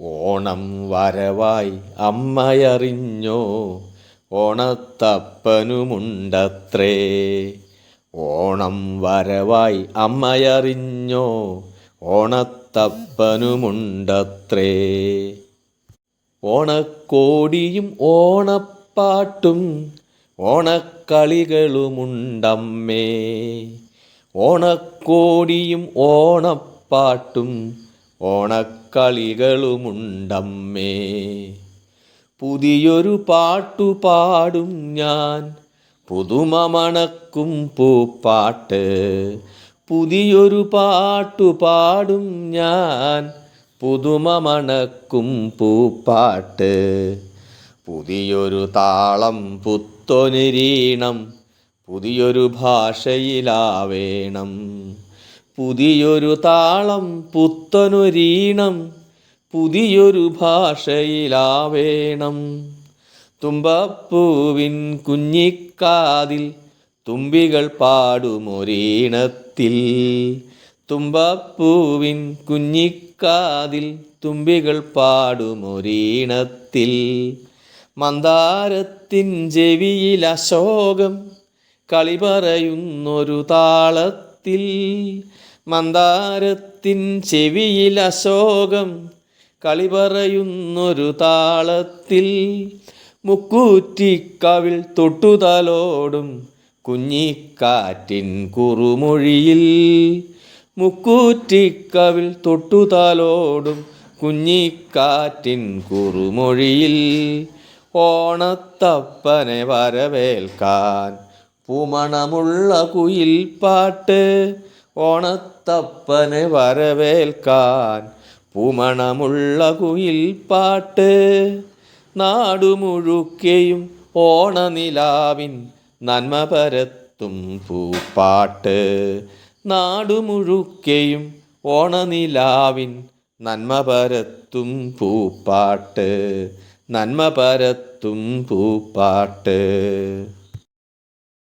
ഓണം വരവായി അമ്മയറിഞ്ഞോ, ഓണത്തപ്പനുമുണ്ടത്രേ. ഓണം വരവായി അമ്മയറിഞ്ഞോ, ഓണത്തപ്പനുമുണ്ടത്രേ. ഓണക്കോടിയും ഓണപ്പാട്ടും ഓണക്കളികളുമുണ്ടമ്മേ. ഓണക്കോടിയും ഓണപ്പാട്ടും ഓണക്കളികളുമുണ്ടമ്മേ. പുതിയൊരു പാട്ടു പാടും ഞാൻ, പുതുമ മണക്കും പൂപ്പാട്ട്. പുതിയൊരു പാട്ടു പാടും ഞാൻ, പുതുമ മണക്കും പൂപ്പാട്ട്. പുതിയൊരു താളം പുത്തൊനിരീണം, പുതിയൊരു ഭാഷയിലാവേണം. പുതിയൊരു താളം പുത്തനൊരീണം, പുതിയൊരു ഭാഷയിലാവേണം. തുമ്പപ്പൂവിൻ കുഞ്ഞിക്കാതിൽ തുമ്പികൾ പാടുമൊരീണത്തിൽ. തുമ്പപ്പൂവിൻ കുഞ്ഞിക്കാതിൽ തുമ്പികൾ പാടുമൊരീണത്തിൽ. മന്ദാരത്തിൻ ചെവിയിൽ അശോകം കളി പറയുന്നൊരു താളത്തിൽ. മന്ദാരത്തിൻ ചെവിയിൽ അശോകം കളി പറയുന്നൊരു താളത്തിൽ. മുക്കൂറ്റിക്കവിൾ തൊട്ടുതലോടും കുഞ്ഞിക്കാറ്റിൻ കുറുമൊഴിയിൽ. മുക്കൂറ്റിക്കവിൾ തൊട്ടുതലോടും കുഞ്ഞിക്കാറ്റിൻ കുറുമൊഴിയിൽ. ഓണത്തപ്പനെ വരവേൽക്കാൻ പൂമണമുള്ള കുയിൽപ്പാട്ട്. ഓണത്തപ്പനെ വരവേൽക്കാൻ പൂമണമുള്ള കുയിൽപ്പാട്ട്. നാടുമുഴുക്കെയും ഓണനിലാവിൻ നന്മ പരത്തും പൂപ്പാട്ട്. നാടുമുഴുക്കെയും ഓണനിലാവിൻ നന്മ പരത്തും പൂപ്പാട്ട്. നന്മ പരത്തും പൂപ്പാട്ട്.